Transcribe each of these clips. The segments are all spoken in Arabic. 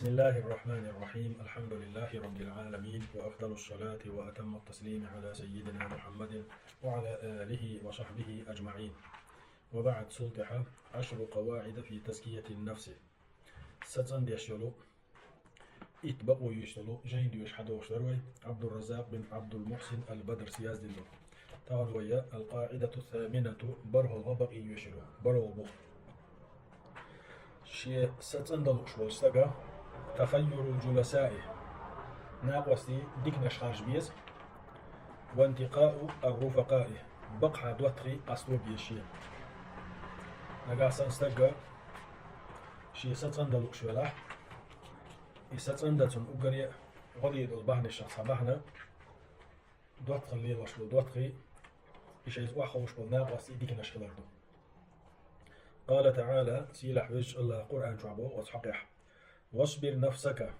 بسم الله الرحمن الرحيم. الحمد لله رب العالمين، وأفضل الصلاة وأتم التسليم على سيدنا محمد وعلى آله وصحبه أجمعين. وبعد سلطحة 10 قواعد في تزكية النفس. ستن ديشلو اتبقوا يشتلو جين ديوش حدوش دروي عبد الرزاق بن عبد المحسن البدر سياز دلو طبعا ويا القاعدة الثامنة بره الغبق يشلو بره البخ شيء ستن دلوش والسقا تخير الجلساء ناقوستي ديك نشخارج بيز وانتقاء الرفقاء بقحة دوتري أسلوب يشي نقاسن استقا شي ستن دلوش ولا ستن دتن أقري غضيد البحن الشخص بحنا دوتخل لي وشلو دوتخي إيش يزوح خوش بالناقوستي ديك نشخلاردو. قال تعالى سيلح وجه الله قرآن شعبه وتحقيح واصبر نفسك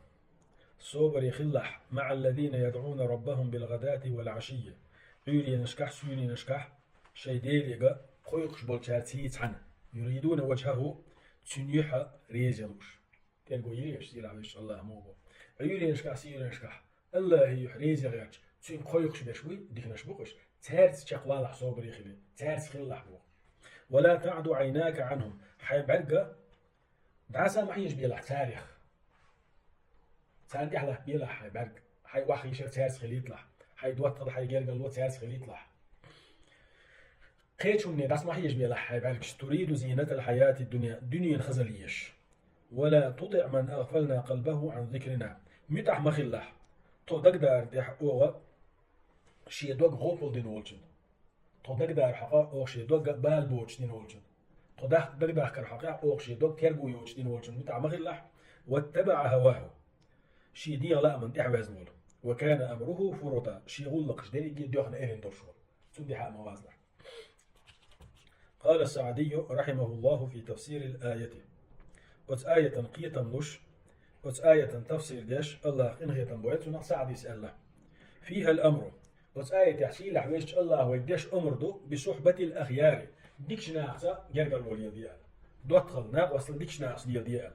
صبر يخلح مع الذين يدعون ربهم بالغداة والعشية عيري نشكح سيري نشكح شي ديليغا خويقش بولشارتيت عن يريدون وجهه تنيح ريزلوش تلقوا يريش سيلح وجه الله موبو عيري نشكح سيري نشكح الله يحريزي غيرش تين خويقش بشوي ديك نشبوقش تارت تشقوالح صبر يخلي تارت خلح بو ولا تعد عيناك عنهم حيبعقا دعسا ما حيش بيلح تاريخ تاريخ له بيلح حيبعق حي واحد يشير تاريخ خليطلح حي دوتر حي جرجل لو تاريخ خليطلح قيتشو مني دعس ما حيش بيلح حيبعق تريد زينة الحياة الدنيا دنيا خزليش ولا تطع من أغفلنا قلبه عن ذكرنا متح مخلح تو دقدر دح أوغا شي دوغ غوبل دين ولجن تو دقدر حقا أو شي دوغ بال بوش دين ولجن تو دقدر كر حقا أو شي دوغ ترجو يوش دين ولجن متح مخلح واتبع هواه شي دي لا من تحوز نول وكان أمره فرطا شي غلق شدري ديوخن إيرين درشول سندي حق موازنة. قال السعدي رحمه الله في تفسير الآية آية قية ملوش آية تفسير ديش الله إن هي تنبويت ونق سعد يسأل فيها الأمر آية تحسين لحويش الله ويديش أمرده بصحبة الأخيار ديكش ناقصة جرقل الولي ديال دوتخل ناق وصل ديكش ناقص ديال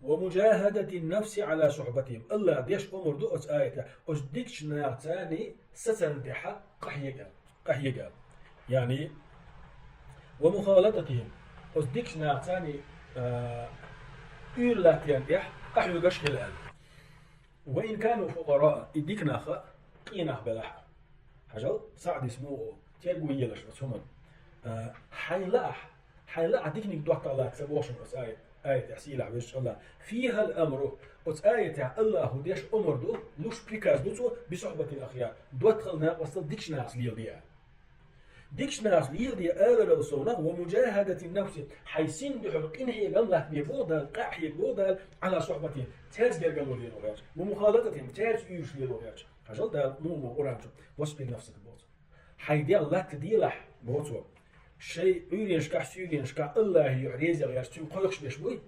ومجاهدة النفس على صحبتهم الله ديش أمرده آية أش ديكش ناقصاني سسنتحا قحيقال يعني ومخالطتهم أش ديكش ناقصاني أولاتيان إح قحيقاش خلال وإن كانوا فقراء إديك ناخا قيناه بلاح حجل سعد اسمه تيرقو يلش بسهمن حينلاح ديك نقدوح طلاق سبوشن آية تحسيل عبيش الله فيها الأمر آية الله ديش أمر دو لوش بيكاز دوتو بصحبة الأخيار دوت خلنا وصل ديكش ناس ليل ديال ديكش ناس ليل ديال رسولنا ومجاهدة النفس حيسين بحرق إن هي قلنا بفضل قاحي بفضل على صحبتهم تاز قالوا لي لغاش ومخالطتهم تاز يوش لي لغاش حجل ده مو أورانجو واصبر نفسك بوت حيدي الله تديلح بوتو شيء يرينشكح سيرينشكح الله يعريز غير تيم قلقش بيشوي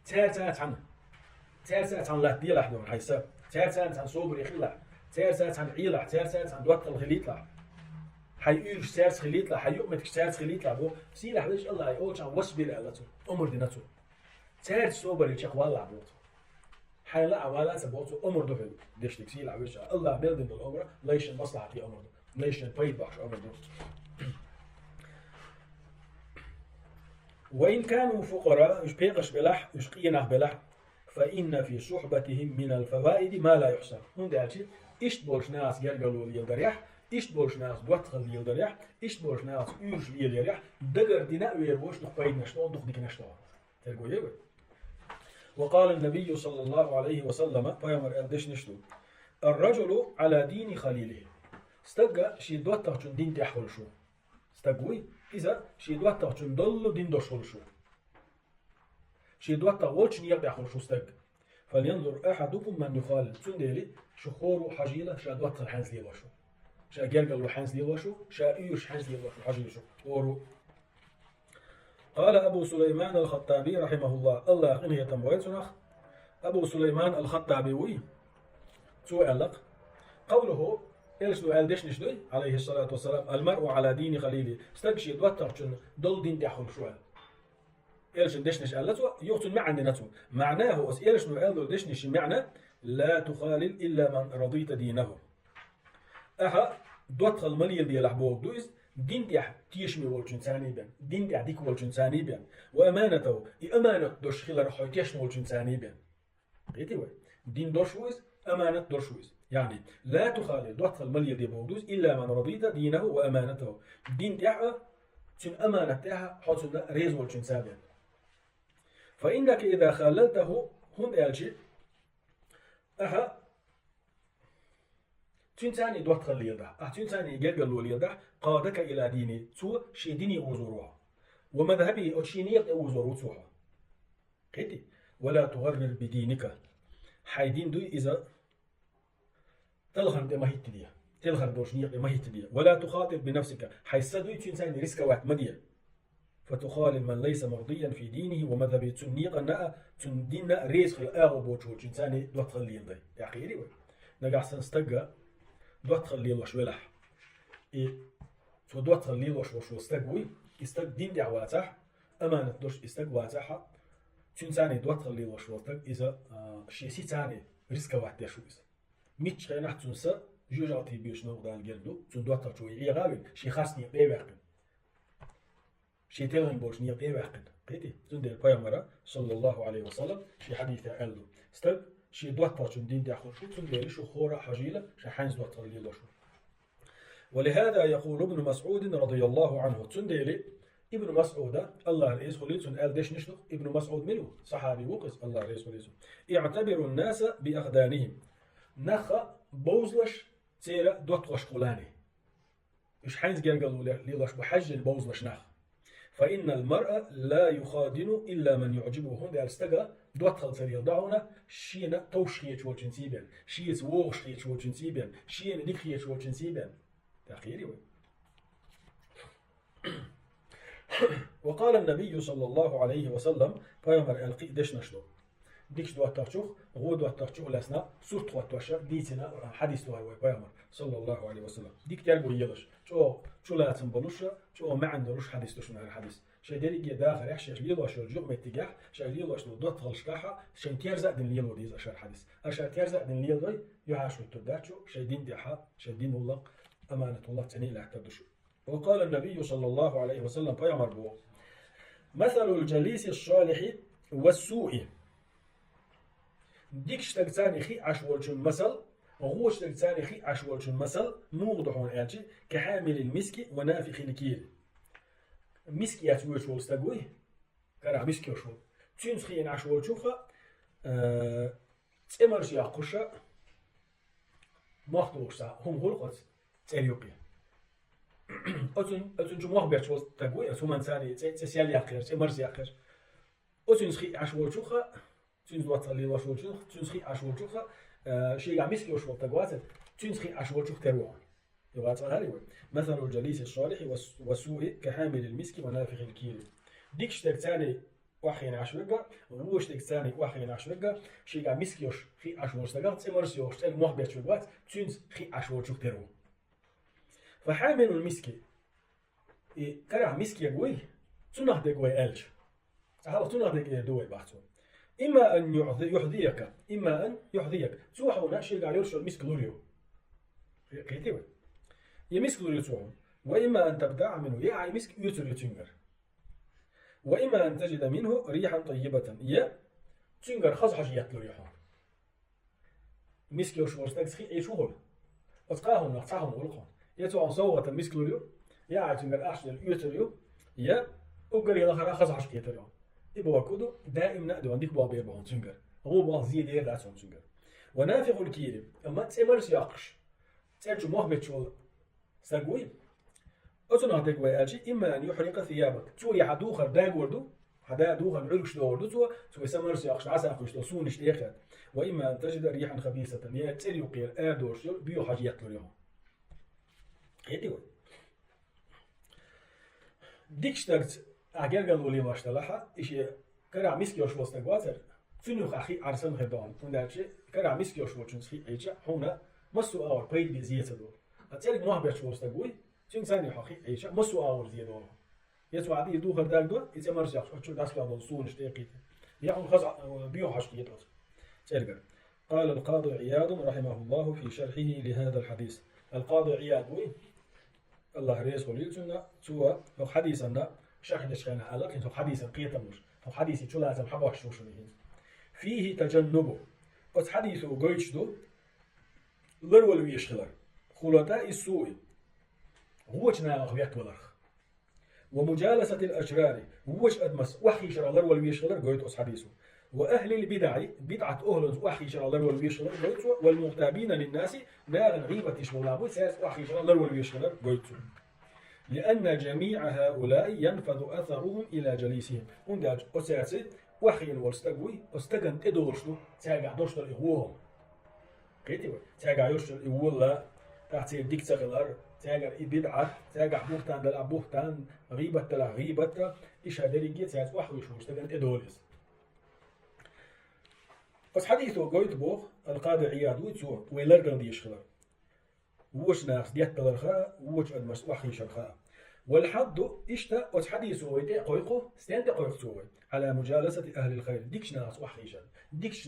تارتات عن لا ديلح دون حيساب تارتات عن صوبر يخلع تارتات عن عيلح تارتات عن دوات الخليطلح حيقولش تارت خليطلح حيؤمتك تارت خليطلح بو سيلح ليش الله يقولش عن واصبر على أمر ديناتو تارت صوبر يشق والله بوت حيلا ولا سبوتو أمر دو ديش تكسيل عويش الله بيلدن الأمر ليش المصلحة في أمر ليش البيت بحش أمر دو وإن كانوا فقراء يشبيقش بلح يشقينه بلح فإن في صحبتهم من الفوائد ما لا يحصى هون ده شيء إيش بولش ناس يرجلوا ليلدريح إيش بولش ناس دوتخل ليلدريح إيش بولش ناس يوش ليلدريح دقر ديناء ويروش نخبين نشتون دخ ديك نشتون تلقوا يبي. وقال النبي صلى الله عليه وسلم فيامر أردش نشتو الرجل على دين خليله استقى شي دوتخ جن دين تحول شو استقوي إذا شي دوتخ جن ضلوا دين دوشول شو شي دوتخ ولش نيق يحول شو استق فلينظر أحدكم من يخالد سنديلي شخور حجيلة شا دوتخ حنز لي وشو شا جرجل حنز لي وشو شا إيوش حنز لي وشو حجيل شو ورو. قال أبو سليمان الخطابي رحمه الله إنه يتنبويت سنخ أبو سليمان الخطابي وي سؤال قوله إيش سؤال ديش نشدوي عليه الصلاة والسلام المرء على دين خليله استقشي دوتر دول دين تحول شوال إيش دشنش ألتو يوتن ما عندنا تو معناه أس إيش نو ألو دشنش معنى لا تخالل إلا من رضيت دينه أها دوت المالية دي لحبوك دويس دين دي تيشمي والجن ثاني بين دين دي ديك والجن ثاني بين وأمانته أمانة دوش خلال رحوي تيشمي والجن ثاني بين قيتي وين دين دوشويس أمانة دوشويس يعني لا تخالل دوت المالية دي بودوس إلا من رضيت دينه وأمانته دين دي تن أمانة تاعها حصلنا ريز والجن ثاني فإنك إذا خاللته هون ألجي أها تنساني دوت خلي يضع تنساني جلجل ولي يضع قادك إلى ديني تو شي ديني أوزروها ومذهبي أشينية أوزرو توها قيتي ولا تغرر بدينك حيدين دوي إذا تلغر ما هي تديه تلغر دوشنية ما هي تديه ولا تخاطر بنفسك حيسدوي تنساني ريسك وقت مديه فتخالل من ليس مرضيا في دينه ومذهبه تنيق أنها تندين ريس خل أغو بوجود تنساني دوت خلي يضي يا أخي نقع سنستقى دوت خلي الله شويلح تو دوت خلي الله شو استقوي استق دين دعواتها أمانة دوش استق واتها تنساني دوت خلي الله شو استق إذا شيء ثاني ريسك واحد شو إذا ميتش خير نحت تنسى جوجاتي بيش نقدر الجلدو تون دوت تشوي إيه غابن شيء خاصني بيبقى شيء تلهم بوش نية بيبقى قيتي تندي البيامرة صلى الله عليه وسلم شيء حديث قال استق شي دوت تاچون دين داخل شو تندي شو خورا حجيله شي حنز دوت اللي شو ولهذا يقول ابن مسعود رضي الله عنه تندي ابن مسعود الله رئيس خليتون قال ديش نشنو ابن مسعود منه صحابي وقص الله رئيس خليتون اعتبروا الناس باخدانهم نخ بوزلش تيرا دوت وش قلاني ايش حنز قالوا ليش بحج البوزلش نخ فإن المرأة لا يخادن إلا من يعجبه هون استجا دوت خلص يضعنا شينا توشخية والجنسيبين شيء ووشخية والجنسيبين شيء نخية والجنسيبين تأخيري وين وقال النبي صلى الله عليه وسلم فيمر القي دش نشلو ديكش دوت ترشوخ غو دوت ترشوخ لسنا سورت دوت ترشوخ ديتنا حديث توي فيمر صلى الله عليه وسلم ديك تلقوا يلش شو لا تنبلوش شو ما عندروش حديث دوش من الحديث شيء داري داخل يحشي ليلو شو الجوع متجاه شيء ليلو شو دوت غلشكاحة شيء تيرزق دين ليلو ديز أشار حديث أشار تيرزق دين ليلو يعاشوا تداتشو شيء دين دحا شيء دين الله أمانة الله تاني لا تدشوا وقال النبي صلى الله عليه وسلم فيمر بو مثل الجليس الصالح والسوء ديكش تجتاني خي عشوالشون مثل غوش تجتاني خي عشوالشون مثل موضحون أنتي كحامل المسك ونافخ الكيل مسك ياتوش والستقوي كرا مسك يشو تشينس خيين عشوالشوخا تمرش ياقوشا ماخدوشا هم هولقت تريوقي أتون جموع بيرشوز تقوي أتون منساني تسيال ياخير تمرش ياخير أتون خي عشوالشوخا تشينس واتلي واشوالشوخ تشينس خي عشوالشوخا شيء مسك يشو تقوات تشينس خي عشوالشوخ تروح مثل الجليس الصالح والسوء كحامل المسك ونافخ الكيل ديكش تكتاني واحين عشرقة وروش تكتاني واحين عشرقة شيء مسك يوش خي عشوال استقاط تمرس يوش تل محبت شوقات تشينس خي عشوال شوك ترو فحامل المسك كره مسك يقوي تنه دقوي ألج هذا تنه دقوي دوي بحثون إما أن يحذيك إما أن يحذيك سوحونا شيء قاعد يرشل مسك لوريو قيتيوه يمسك لوريتوهم وإما أن تبتاع منه يا مسك يوتر يتنجر وإما أن تجد منه ريحا طيبة يا تنجر خصحش يتلو ريحان مسك يوش ورستك أي شغل أتقاهم نقطعهم ولقهم يتوعن صوغة مسك لوريو يا تنجر أحسن يوتريو يا أقر يلخرا خصحش كيتريو إبوا كودو دائم نقدو عندك بابير بهون تنجر هو بعض زيادة يدعسون تنجر ونافق الكيري أما تمرس يقش ترجو محبت شغل ساقوي أتنا هتقوي أجي إما أن يحرق ثيابك توري حدوخر داق وردو حدا دوخر عرش دوردو تو سمرس يقش عسى أخش تصونش تيخد وإما أن تجد ريحا خبيثة يا تريو قير آدورش بيو حاجيات لهم هيدي ديكشترت أجر قالوا لي ما اشتلاها إيش كرا مسكيوش وستقواتر فينو أخي عرسن هدان وندرشة كرا مسكيوش وشنس في إيجا هنا مسوا أور بيد بزيادة دور أتسألك ما بيرش وستقوي شن ثاني حقي إيجا مسوا أور زيادة يسوع عادي يدوخر داك دو يتمرس يخش شو داس يعمل صون اشتيقيت يعني خزع بيو حشتيت تلقى. قال القاضي عياض رحمه الله في شرحه لهذا الحديث. القاضي عياض وي الله ريس وليلتنا سوى لو حديثنا شرح دشخنا على لكن حديثا قيتمش أو حديثي شو لازم حبوش شو فيه تجنبه قد حديثه قيتش دو لرول ويشخلر خلطاء السوء هوش ناغ يكولر ومجالسة الأشرار هوش أدمس وحي شرع لرول ويشخلر قيت أس حديثه وأهل البدع بدعة أهل وحي شرع لرول ويشخلر قيت والمغتابين للناس ناغ غيبة شمولابو ساس وحي شرع لرول ويشخلر قيت لأن جميع هؤلاء ينفذ أثرهم إلى جليسهم ونداج أساسي وحين والستقوي استقن تدورشلو تاقع دوشتر إغوهم قيتي تاقع يوشتر إغولا تحتي ديك تغلر تاقع بدعة تاقع بوهتان دلع بوهتان غيبة دلع غيبة إيش هذا اللي تاقع وحوشو استقن تدورس بس حديثه قويت بوغ القاضي عياد ويتسو ويلرقن دي يشخلر ووش ناس ديت بلرخاء ووش أدمس وحي شرخاء والحد إشتا وتحديثه ويتي قويقو ستين قويقتوه على مجالسة أهل الخير ديكش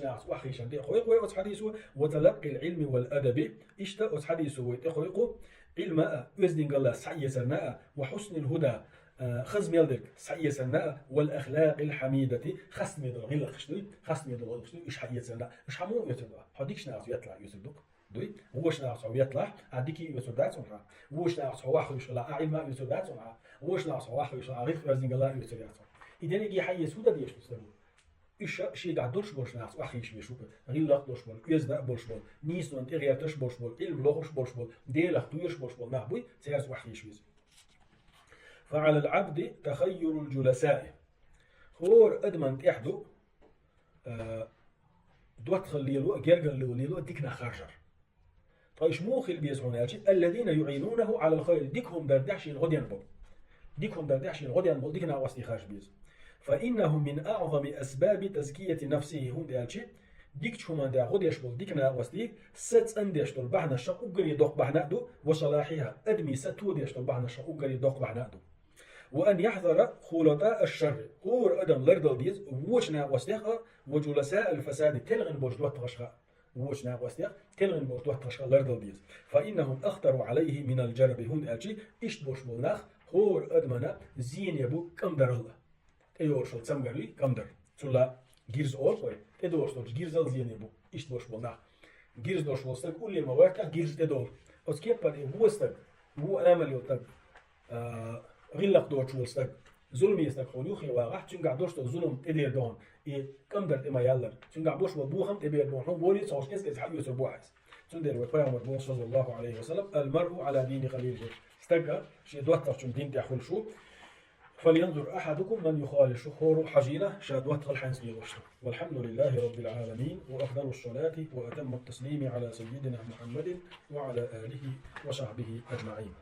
ناس وحيشان دي قويقو وتحديثه وتلقي العلم والأدب إشتا وتحديثه ويتي قويقو علم وزدين الله سعي سناء وحسن الهدى خزم يلدك سعي سناء والأخلاق الحميدة خصم يدل غير خشني خصم يدل غير خشني إيش حية سناء إيش حمو يتبع هديكش ناس يطلع يصدق دوي وش ناقص هو يطلع هذيك يسودات سمعة وش ناقص هو واحد يشلا علم يسودات سمعة وش ناقص هو واحد يشلا عريف رزق الله يسودات إذا نجي حي سودا ديش تسلم إيش شيء قاعد درش برش ناقص واحد يشوف يشوف غير لا درش بول يزدق برش بول نيس وانت غير تش برش بول علم لغش برش بول ديل أختيرش برش بول نعبوي سياس واحد يشوف فعلى العبد تخير الجلساء خور أدمن تحدو دوت خليلو جرجل ليلو ديكنا خرجر طيش موخل بيزعوناتي الذين يعينونه على الخير ديكهم دردحشين غديان بول ديكنا واسطي خارج بيز فإنه من أعظم أسباب تزكية نفسه هم دالشي ديكش هما دا غديش بول ديكنا واسطي ست أنديش دول بحنا الشق أقري دوق بحنا دو وصلاحها أدمي ستو ديش دول بحنا الشق أقري دوق بحنا دو وأن يحذر خلطاء الشر قور أدم لردل ديز ووشنا واسطيخة وجلساء الفساد تلغن بوجدوات غشغاء ووشنا واسطيخ تلغن بوجدوات غشغاء لردل ديز فإنهم أخطروا عليه من الجرب هم ألشي إشت بوش بولناخ خور أدمنا زين يبو كمدر الله تيورشل تسمغري كمدر تلا جيرز أول خوي تدورشل جيرزل زين يبو إشت بوش بولناخ جيرز دوش وستك كل ما وقتها جيرز تدور أسكيب بالي هو استك هو أمل يوتك غلق دوش وستك ظلم يستك خلوخي واقع تنقع دوش ظلم تدير دون إيه كمدر إما يالر تنقع بوش وبوخم تبير دون هم بولي صوش إسكت حق يوسف بوحس تندر وفاهم مربوط صلى الله عليه وسلم المرء على دين خليله استقى شيء دوتر شو دين تحول شو فلينظر أحدكم من يخالف شهور حجيلة شادوات الحنس يغشته والحمد لله رب العالمين وأفضل الصلاة وأتم التسليم على سيدنا محمد وعلى آله وصحبه أجمعين.